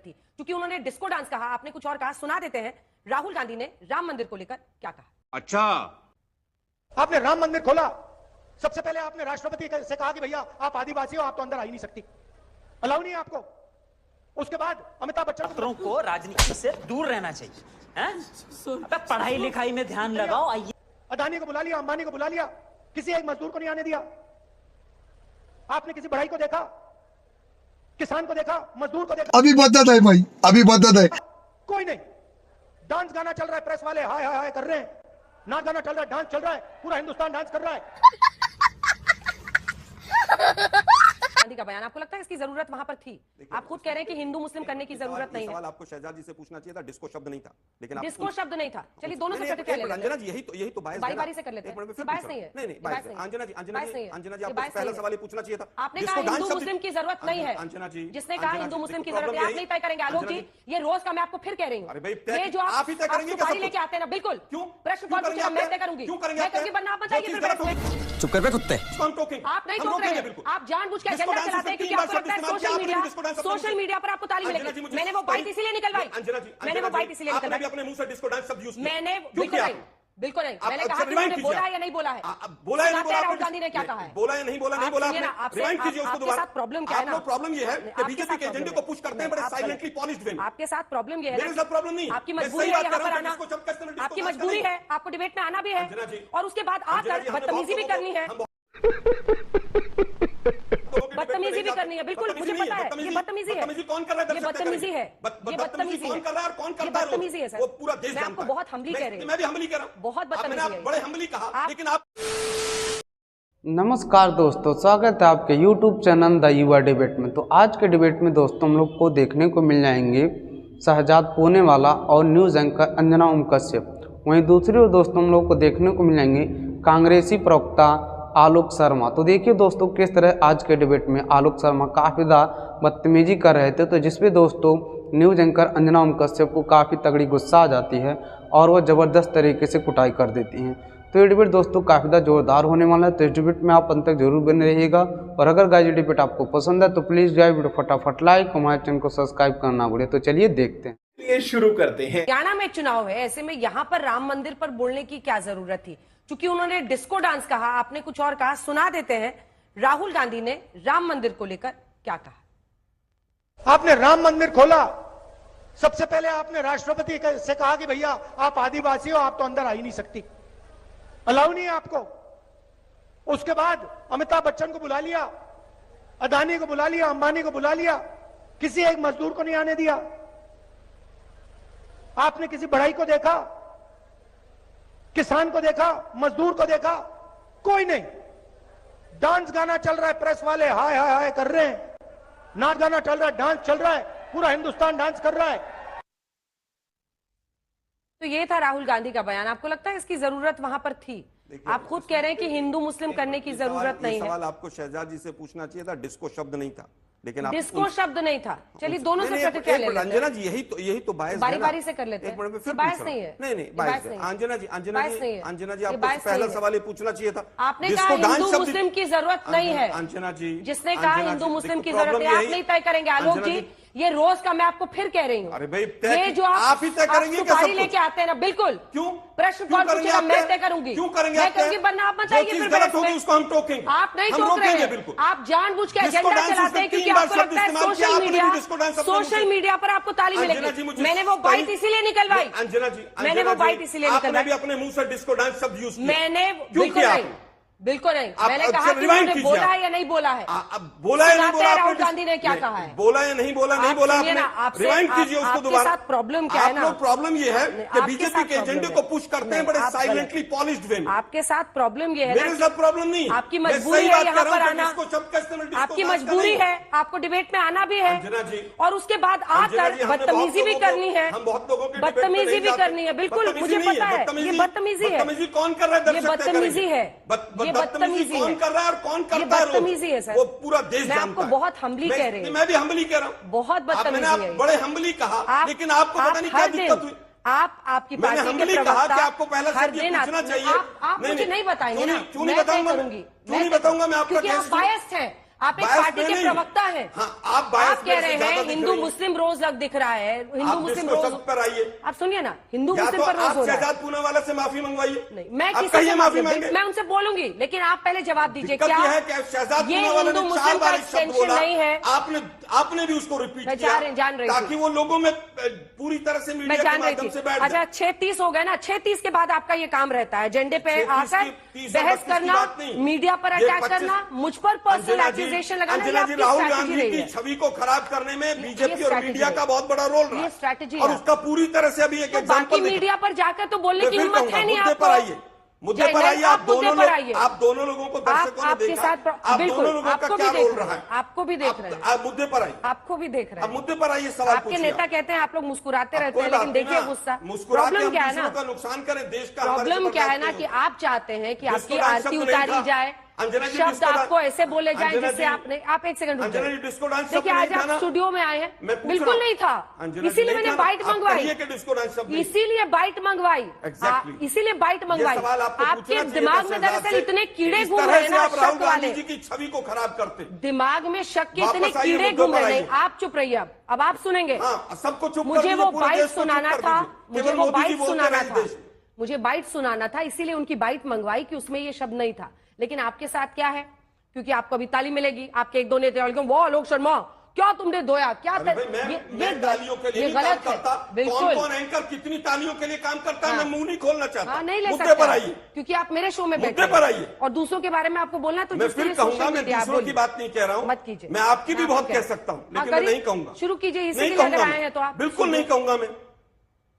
थी, क्योंकि उन्होंने डिस्को डांस कहा, आपने कुछ और कहा। सुना देते हैं राहुल गांधी ने राम मंदिर को लेकर क्या कहा। अच्छा, आपने राम मंदिर खोला, सबसे पहले आपने राष्ट्रपति से कहा कि भैया आप आदिवासी हो, आप तो अंदर आ ही नहीं सकती, अलाउ नहीं है आपको। उसके बाद अमिताभ बच्चन को राजनीति से दूर रहना चाहिए, हैं? अबे पढ़ाई लिखाई में ध्यान लगाओ। आइए, अदानी को बुला लिया, अंबानी को बुला लिया, किसी एक मजदूर को नहीं आने दिया। आपने किसी बढ़ई को देखा, किसान को देखा, मजदूर को देखा? अभी बदत है भाई, अभी बदत है। कोई नहीं। डांस गाना चल रहा है, प्रेस वाले हाय हाय हाय कर रहे हैं, नाच गाना चल रहा है, डांस चल रहा है, पूरा हिंदुस्तान डांस कर रहा है। गांधी का बयान, आपको लगता है इसकी जरूरत वहां पर थी? आप खुद कह रहे हैं कि हिंदू मुस्लिम करने की जरूरत नहीं है। सवाल आपको शहजाद जी से पूछना चाहिए था, डिस्को शब्द नहीं था, लेकिन डिस्को शब्द नहीं था। चलिए दोनों से प्रतिक्रिया ले लेते हैं। अंजना जी यही तो बारी बारी से कर लेते हैं। बारिश नहीं है, नहीं बारिश नहीं। अंजना जी आपको पहला सवाल ही पूछना चाहिए था। आपने कहा हिंदू मुस्लिम की जरूरत नहीं है। अंजना जी, जिसने कहा हिंदू मुस्लिम की जरूरत है, आप नहीं तय करेंगे। आलोक जी, ये रोज का मैं आपको फिर कह रही हूँ, अरे भाई, ये जो आप ही तय करेंगे क्या सब लेके आते हैं ना, बिल्कुल क्यों प्रश्न कौन पूछेगा, मैं तय करूंगी। क्यों करेंगे? मैं करूंगी, बनना आप बताइए फिर बैठ के। चुप कर बे कुत्ते। आप नहीं टोक रहे हैं, आप जानबूझ के एजेंडा चलाते हैं क्योंकि आपको लगता है सोशल मीडिया पर आपको ताली मिलेगी। मैंने वो बाइट इसीलिए निकलवाई, मैंने वो बाइट इसीलिए निकलवाई। अपने मुंह से डिस्को डांस शब्द यूज किया। मैंने बिल्कुल नहीं, मैंने कहा कि उन्होंने बोला है या नहीं बोला है। बोला है, राहुल गांधी ने क्या कहा है? बोला है, नहीं बोला, नहीं बोला। रिवाइंड कीजिए उसको दोबारा। प्रॉब्लम क्या है ना, प्रॉब्लम ये है कि बीजेपी के एजेंडे को पुश करते हैं बड़े साइलेंटली पॉलिश्ड वे में। आपके साथ प्रॉब्लम ये है, मेरे साथ प्रॉब्लम नहीं, आपकी मजबूरी है यहाँ पर आना, आपकी मजबूरी है, आपको डिबेट में आना भी है, और उसके बाद आकर बदतमीजी भी करनी है। बदतमीजी भी करनी है, बिल्कुल मुझे पता है, ये बदतमीजी है। कौन कर रहा है? ये बदतमीजी है, ये बदतमीजी कौन कर रहा है और कौन करता है? बदतमीजी है सर, वो पूरा देश मैं आपको बहुत हम्बली कह रही हूँ। मैं भी हम्बली कह रहा हूँ, बहुत बदतमीजी है, बड़े हम्बली कहा, लेकिन आप। नमस्कार दोस्तों, स्वागत है आपके YouTube चैनल द युवा डिबेट में। तो आज के डिबेट में दोस्तों हम लोग को देखने को मिल जाएंगे शहजाद पूनेवाला और न्यूज़ एंकर अंजना ओम कश्यप। वहीं दूसरी ओर दोस्तों हम लोग को देखने को मिल जाएंगे कांग्रेसी प्रवक्ता आलोक शर्मा। तो देखिए दोस्तों किस तरह आज के डिबेट में आलोक शर्मा काफ़ी ज़्यादा बदतमीजी कर रहे थे, तो जिसपे दोस्तों न्यूज़ एंकर अंजना ओम कश्यप को काफ़ी तगड़ी गुस्सा आ जाती है और वह ज़बरदस्त तरीके से कुटाई कर देती हैं। तो ये डिबेट दोस्तों काफ़ी ज़्यादा जोरदार होने वाला है, तो इस डिबेट में आप अंत तक जरूर बने रहिएगा। और अगर गाइस ये डिबेट आपको पसंद है तो प्लीज़ जो है वीडियो फटाफट लाइक, हमारे चैनल को सब्सक्राइब करना भूलिए। तो चलिए देखते हैं, ये शुरू करते हैं। हरियाणा में चुनाव है, ऐसे में यहाँ पर राम मंदिर पर बोलने की क्या जरूरत थी, क्योंकि उन्होंने डिस्को डांस कहा, आपने कुछ और कहा। सुना देते हैं राहुल गांधी ने राम मंदिर को लेकर क्या कहा। आपने राम मंदिर खोला, सबसे पहले आपने राष्ट्रपति से कहा कि भैया आप आदिवासी हो, आप तो अंदर आ ही नहीं सकती, अलाउ नहीं है आपको। उसके बाद अमिताभ बच्चन को बुला लिया, अदानी को बुला लिया, अंबानी को बुला लिया, किसी एक मजदूर को नहीं आने दिया। आपने किसी बढ़ई को देखा, किसान को देखा, मजदूर को देखा? कोई नहीं। डांस गाना चल रहा है, प्रेस वाले हाय हाय हाय कर रहे हैं, नाच गाना चल रहा है, डांस चल रहा है, पूरा हिंदुस्तान डांस कर रहा है। तो ये था राहुल गांधी का बयान, आपको लगता है इसकी जरूरत वहां पर थी? आप खुद कह रहे हैं कि हिंदू मुस्लिम करने की जरूरत नहीं है। सवाल आपको शहजाद जी से पूछना चाहिए था, डिस्को शब्द नहीं था, लेकिन डिस्को शब्द नहीं था। चलिए दोनों से प्रतिक्रिया ले लेते हैं। अंजना जी यही तो बारिश बारी से कर लेते हैं। बारिश नहीं है, नहीं बारिश नहीं। अंजना जी आपको पहला सवाल ही पूछना चाहिए था। आपने कहा हिंदू मुस्लिम की जरूरत नहीं है। अंजना जी, जिसने कहा हिंदू मुस्लिम की जरूरत है, आप नहीं तय करेंगे। आलोक जी, ये रोज का मैं आपको फिर कह रही हूँ, अरे भाई ये जो आप ही तय करेंगे सुपारी लेके आते हैं ना, बिल्कुल। क्यों प्रश्न कौन पूछेगा, मैं तय करूंगी। क्यों करेंगे? मैं करूंगी, बनना आप बताइए फिर बैठ के। उसको हम टोकेंगे। आप नहीं टोक रहे हैं, आप जानबूझ के एजेंडा चलाते हैं क्योंकि आपको लगता है सोशल मीडिया पर आपको ताली मिलेगी। मैंने वो बाइट इसीलिए निकलवाई, अंजना जी, मैंने वो बाइट इसीलिए निकलवाई। अपने मुंह से डिस्को डांस शब्द यूज किया। मैंने बिल्कुल नहीं, मैंने कहा कि उन्होंने बोला है या नहीं बोला है। बोला है नहीं बोला, राहुल गांधी ने क्या कहा है? बोला है नहीं बोला, नहीं बोला आपने। रिवाइंड कीजिए उसको दोबारा। प्रॉब्लम क्या है ना, प्रॉब्लम ये है कि बीजेपी के एजेंडे को पुश करते हैं बड़े साइलेंटली पॉलिश्ड वे में। आपके साथ प्रॉब्लम ये है, मेरे साथ प्रॉब्लम नहीं, आपकी मजबूरी है यहाँ पर आना, आपकी मजबूरी है, आपको डिबेट में आना भी है, और उसके बाद आकर बदतमीजी भी करनी है। बदतमीजी भी करनी है, बिल्कुल मुझे पता है, ये बदतमीजी है। कौन कर रहा है? ये बदतमीजी है, ये बदतमीजी है। कौन कर रहा है और कौन करता है? बदतमीजी है सर, वो पूरा देश मैं आपको बहुत हम्बली कह रही हूँ। मैं भी हम्बली कह रहा हूँ, बहुत बदतमीजी है। बड़े हम्बली कहा, लेकिन आपको पता नहीं क्या दिक्कत हुई। आपकी पार्टी के कहा कि आपको पहला हर शब्द दिन पूछना चाहिए। आप मुझे नहीं बताएंगे ना, क्यों नहीं बताऊंगा? क्यों नहीं बताऊंगा मैं आपका? क्योंकि आप बायस्ड हैं, आप एक बायस पार्टी में के नहीं। प्रवक्ता हैं। हाँ, आप बायस आप कह में से रहे ज्यादा हैं दिख हिंदू रही हैं। मुस्लिम रोज लग दिख रहा है, हिंदू आप मुस्लिम डिस्को रोज। शब्द पर आइए। आप सुनिए ना, हिंदू या मुस्लिम तो पर रोज आप हो रहा है। शहजाद पूनावाला से माफी मंगवाइए। नहीं, मैं आप किसी से कहिए माफी मांगे। मैं उनसे बोलूंगी, लेकिन आप पहले जवाब दीजिए। दिक्कत क्या यह है कि शहजाद ये पूनावाला हिंदू ने मुस्लिम 4 का बार एक शब्द एक्सटेंशन बोला, नहीं है? आपने भी उसको रिपीट मैं किया जान रही थी। ताकि वो लोगों में पूरी तरह से मैं मीडिया के जान रही माध्यम थी। से बैठ अच्छा, जाए। 6:30 हो गए ना, 6:30 के बाद आपका ये काम रहता है, एजेंडे पे 6:30 आकर की 30 और बहस 32 की करना, बात नहीं। मीडिया पर ये अटैक 25 करना, मुझ पर पर्सनल अंजना जी, एक्यूजेशन लगाना, ये अंजना जी, आपकी राहुल स्ट्रैटेजी गांधी रही की है। छवि को खराब करने में बीजेपी और स्ट्रैटेजी मीडिया है। का बहुत बड़ा रोल रहा ये है। स्ट्रैटेजी और है। उसका पूरी तरह से अभी एक तो बाकी एग्जाम्पल मीडिया पर जाकर तो बोलने मैं की फिर हिम्मत कहूंगा, है नहीं मुद्दे आपको। पर आइए, मुद्दे पर आइए। आप दोनों लोगों को दर्शकों ने आपके देखा, साथ आप बिल्कुल, दोनों लोगों का आपको भी क्या देख रोल रहे रहा हैं, है। आपको भी देख रहे हैं, आप मुद्दे पर आइए, आपको भी देख रहे अब हैं। मुद्दे पर आइए, सवाल आपके पूछिए। नेता कहते हैं आप लोग मुस्कुराते रहते कोई हैं, बात लेकिन नहीं देखिए ना, गुस्सा। मुस्कुरा के प्रॉब्लम हम क्या है दूसरों ना, का नुकसान करें, देश का हमारे प्रॉब्लम से क्या है बर्दाश्त ना नहीं कि होगा। आप चाहते हैं कि आपकी डिस्को डांस आरती शब्द नहीं उतारी था। जाए, अंजना जी, शब्द डिस्को आपको डांस- ऐसे बोले जाए अंजना जिससे जी, आपने आप एक सेकंड रुक अंजना जाइए। जी, डिस्को डांस शब्द देखिए, नहीं आज था आप ना? स्टूडियो में आए मैं हैं, पूछ रहा बिल्कुल हूं। नहीं था, अंजना जी, इसीलिए नहीं मैंने था ना? बाइट आप मंगवाई, कहिए कि डिस्को डांस शब्द नहीं। इसीलिए बाइट मंगवाई। Exactly. इसीलिए बाइट मंगवाई। ये सवाल आपको आपके पूछना चाहिए था दिमाग में शहजाद दरअसल से। इतने कीड़े इस घूम तरह रहे हैं से ना, आप राहुल शक गांधी वाले जी की छवि को खराब करते। दिमाग में, शक के इतने वापस आइए, कीड़े मुद्दे घूम पर रहे हैं। आइए। आप चुप रहिए, अब आप सुनेंगे। हाँ, सबको चुप कर मुझे दीजिए, वो पूरे बाइट देश को चुप सुनाना कर था, दीजिए। मुझे केवल वो मोदी जी बाइट बोलते सुनाना रहे था, देश में। मुझे बाइट सुनाना था, इसीलिए उनकी बाइट मंगवाई कि उसमें ये शब्द नहीं था। लेकिन आपके साथ क्या है, क्योंकि आपको अभी ताली मिलेगी, आपके एक दो नेता वो आलोक शर्मा क्या तुमने धोया, क्या अरे भाई, मैं तालियों के लिए ये नहीं काम गलत करता। है, बिल्कुल। कौन एंकर कितनी तालियों के लिए काम करता है, हाँ। मैं मुंह नहीं खोलना चाहता। हाँ, नहीं ले मुद्दे सकते पर आप, आइए, क्योंकि आप मेरे शो में मुद्दे बैठे पर हैं। आइए। और दूसरों के बारे में आपको बोलना है तो मैं जिसके फिर लिए कहूंगा, सोशल मैं मीडिया, आप दूसरों की बोलिए। बात नहीं कह रहा हूं, मत कीजिए। मैं आपकी भी हाँ, बहुत ठीक है। कह सकता हूं, हाँ, लेकिन मैं करिए। नहीं कहूंगा। शुरू कीजिए, नहीं इसीलिए कहूंगा अगर मैं। आए हैं तो आप बिल्कुल नहीं कहूंगा मैं,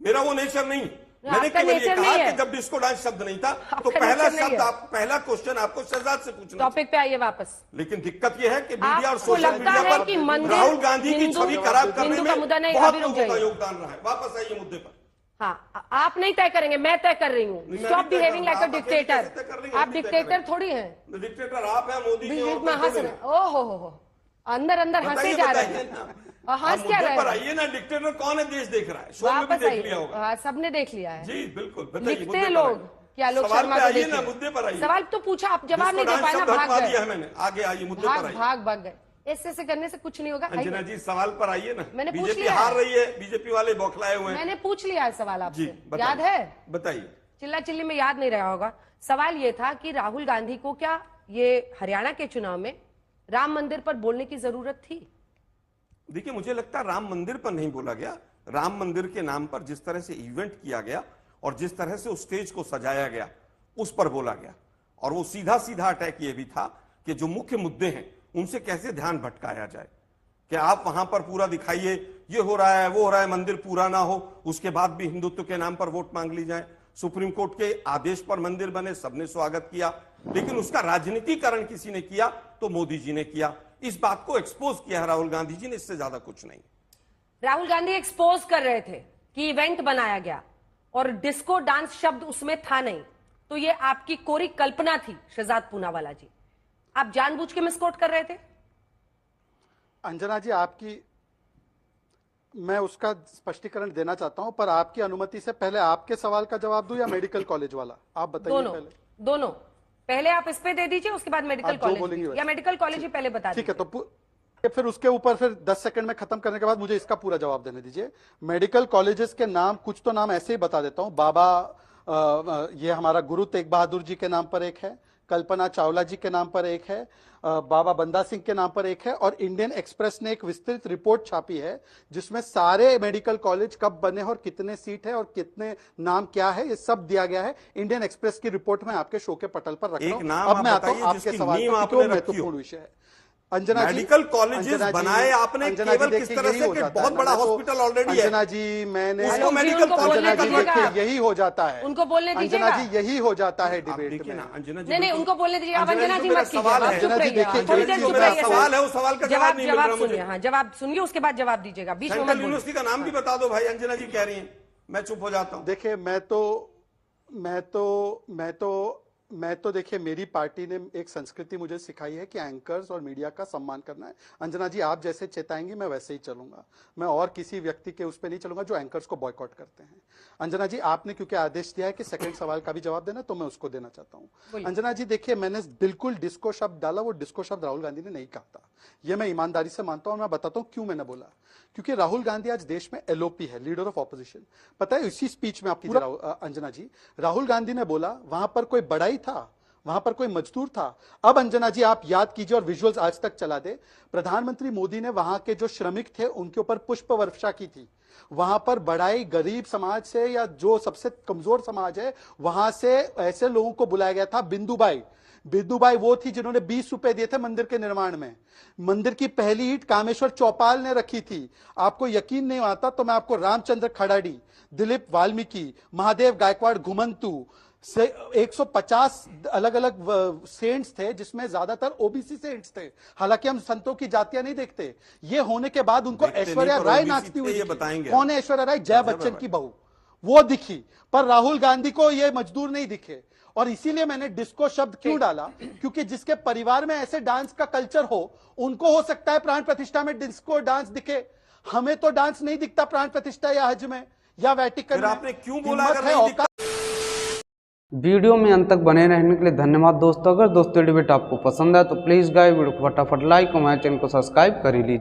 मेरा वो नेचर नहीं। मैंने आपका केवल ये नेचर कहा नहीं है। कि जब डिस्को डांस शब्द नहीं था तो आपका पहला नेचर नहीं शब्द, है। पहला क्वेश्चन आपको शहजाद से पूछना टॉपिक पे आइए वापस। लेकिन दिक्कत यह है कि मीडिया और आपको सोशल लगता मीडिया है कि पर मंदिर राहुल गांधी की हिंदू- छवि खराब करने हिंदू का में मुद्दा नहीं, बहुत अभी रुक लोगों का जाइए। योगदान रहा है। वापस आइए मुद्दे पर। हाँ, आप नहीं तय करेंगे, मैं तय कर रही हूँ। मैं स्टॉप भी तय बिहेविंग लाइक अ करूंगा। आप अकेले डिक्टेटर। कैसे तय कर रही हैं? आप हम भी तय डिक्टेटर करेंगे। थोड़ी हैं। डिक्टेटर आप हैं, मोदी जी बीच हैं, में और हंस कोई रहे नहीं। हैं। ओहो, अंदर अंदर हंसे बताइए, जा रहे बताइए हैं। ना। और हंस आप क्या मुद्दे रहे पर हैं? आइए ना, डिक्टेटर कौन है, देश देख रहा है, शो में भी वापस देख लिया आइए। होगा। हाँ, सबने देख लिया है। जी बिल्कुल, बताइए, लिखते मुद्दे हैं पर लोग आइए। कि आलोक सवाल शर्मा पे को आइए देखिए। ना, मुद्दे पर आइए। सवाल तो पूछा, आप जवाब नहीं दे डिस्को पाए डांस ना, शब्द भाग हटवा गए। दिया है मैंने, आगे आइए, मुद्दे पर आइए। भाग गए। ऐसे करने से कुछ नहीं होगा। अंजना आइए। जी, सवाल पर आइए ना। मैंने पूछ बीजेपी लिया हार है। रही है, बीजेपी वाले बौखलाए हुए हैं। मैंने पूछ लिया है सवाल जी आपसे, बताइए, याद है? बताइए। चिल्ला चिल्ली में याद नहीं रहा होगा। सवाल ये था कि राहुल गांधी को क्या ये हरियाणा के चुनाव में राम मंदिर पर बोलने की जरूरत थी? देखिए, मुझे लगता है राम मंदिर पर नहीं बोला गया। राम मंदिर के नाम पर जिस तरह से इवेंट किया गया और जिस तरह से उस स्टेज को सजाया गया, उस पर बोला गया। और वो सीधा सीधा अटैक ये भी था कि जो मुख्य मुद्दे हैं उनसे कैसे ध्यान भटकाया जाए, कि आप वहां पर पूरा दिखाइए ये हो रहा है, वो हो रहा है, मंदिर पूरा ना हो, उसके बाद भी हिंदुत्व के नाम पर वोट मांग ली जाए। सुप्रीम कोर्ट के आदेश पर मंदिर बने, सबने स्वागत किया, लेकिन उसका राजनीतिकरण किसी ने किया तो मोदी जी ने किया। इस बात को एक्सपोज किया राहुल गांधी जी ने, इससे ज्यादा कुछ नहीं। राहुल गांधी एक्सपोज कर रहे थे कि इवेंट बनाया गया और डिस्को डांस शब्द उसमें था नहीं, तो ये आपकी कोरी कल्पना थी शहजाद पूनावाला जी। आप जानबूझ के मिसकोट कर रहे थे? अंजना जी, आपकी मैं उसका स्पष्टीकरण देना चाहता हूं, पर आपकी अनुमति से पहले आपके सवाल का जवाब दूं या मेडिकल कॉलेज वाला, आप बताइए। दोनों पहले दोनों, पहले आप इस पे दे दीजिए, उसके बाद मेडिकल आप जो बोलेंगे कॉलेज, वैसे। या मेडिकल कॉलेज ही पहले बता ठीक है, दीजिए। तो फिर उसके ऊपर फिर 10 सेकंड में खत्म करने के बाद मुझे इसका पूरा जवाब देने दीजिए। मेडिकल कॉलेजेस के नाम, कुछ तो नाम ऐसे ही बता देता हूं। बाबा, ये हमारा गुरु तेग बहादुर जी के नाम पर एक है, कल्पना चावला जी के नाम पर एक है, बाबा बंदा सिंह के नाम पर एक है, और इंडियन एक्सप्रेस ने एक विस्तृत रिपोर्ट छापी है जिसमें सारे मेडिकल कॉलेज कब बने और कितने सीट है और कितने नाम क्या है, ये सब दिया गया है। इंडियन एक्सप्रेस की रिपोर्ट में आपके शो के पटल पर रख रहा हूं। नाम अब मैं आता हूं बताइए आपके जिसकी सवाल नींव पर, आपने क्यों रखी हो। महत्वपूर्ण विषय है। अंजना जी, मेडिकल कॉलेजेस अंजना जी, बनाए आपने अंजना जी, केवल किस देखिए, तरह यही से हो कि जाता बहुत है बड़ा ना, मैं तो- हॉस्पिटल ऑलरेडी है, अंजना जी, मैंने उसको आलोक जी, मेडिकल उनको कॉलेज बोलने अंजना जी, दीजिएगा। देखिए, यही हो जाता है। उनको बोलने अंजना दीजिएगा। जी, यही हो जाता है आप डिबेट देखिए में। ना, अंजना जी, नहीं नहीं, बिल्कुल- उनको बोलने दीजिए। आप अंजना जी मेरा मत कीजिए, सवाल आप है। चुप अंजना जी, रहिए, देखिए, थोड़ी जो देर चुप मेरा रहिए। सवाल है, उस सवाल का जवाब नहीं मिल रहा मुझे। सुनिए, हाँ, जवाब सुनिए, उसके बाद जवाब दीजिएगा। बीच में मत सेंट्रल बोलिए। यूनिवर्सिटी का नाम भी बता दो भाई, अंजना जी कह रही हैं, मैं चुप हो जाता हूं। देखिए, मैं तो मैं तो देखिए, मेरी पार्टी ने एक संस्कृति मुझे सिखाई है कि एंकर्स और मीडिया का सम्मान करना है। अंजना जी, आप जैसे चेताएंगी मैं वैसे ही चलूंगा। मैं और किसी व्यक्ति के उस पर नहीं चलूंगा जो एंकर्स को बॉयकॉट करते हैं। अंजना जी, आपने क्योंकि आदेश दिया है कि सेकंड सवाल का भी जवाब देना, तो मैं उसको देना चाहता हूं। अंजना जी देखिए, मैंने बिल्कुल डिस्को शब्द डाला, वो डिस्को शब्द राहुल गांधी ने नहीं कहा था। यह मैं ईमानदारी से मानता हूं। मैं बताता हूं क्यों मैंने बोला। क्योंकि राहुल गांधी आज देश में एलओपी है, लीडर ऑफ ऑपोजिशन। पता है, इसी स्पीच में आपकी अंजना जी, राहुल गांधी ने बोला वहां पर कोई बड़ाई था, वहां पर कोई मजदूर था। अब अंजना जी आप याद कीजिए और विजुअल्स आज तक चला दे, प्रधानमंत्री मोदी ने वहां के जो श्रमिक थे उनके ऊपर पुष्प वर्षा की थी। वहां पर बड़ाई गरीब समाज से या जो सबसे कमजोर समाज है वहां से ऐसे लोगों को बुलाया गया था। बिंदुबाई वो थी जिन्होंने 20 रुपए दिए थे मंदिर के निर्माण में। मंदिर की पहली ईंट कामेश्वर चौपाल ने रखी थी। आपको यकीन नहीं आता तो मैं आपको रामचंद्र खड़ाड़ी, दिलीप वाल्मीकि, महादेव गायकवाड़ घुमंतु से 150 अलग अलग सेंट्स थे, जिसमें ज्यादातर ओबीसी सेंट्स थे। हालांकि हम संतों की जातियां नहीं देखते। ये होने के बाद उनको ऐश्वर्या राय नाचती हुई दिखी। कौन है ऐश्वर्या राय? जया बच्चन की बहू, वो दिखी। पर राहुल गांधी को ये मजदूर नहीं दिखे। और इसीलिए मैंने डिस्को शब्द क्यों डाला, क्योंकि जिसके परिवार में ऐसे डांस का कल्चर हो, उनको हो सकता है प्राण प्रतिष्ठा में डिस्को डांस दिखे। हमें तो डांस नहीं दिखता प्राण प्रतिष्ठा या हज में या वेटिकन में। आपने क्यों बोला वीडियो में अंत तक बने रहने के लिए धन्यवाद दोस्तों। अगर दोस्तों डिबेट आपको पसंद है तो प्लीज़ गाइस वीडियो को फटाफट लाइक और हमारे चैनल को सब्सक्राइब कर लीजिए।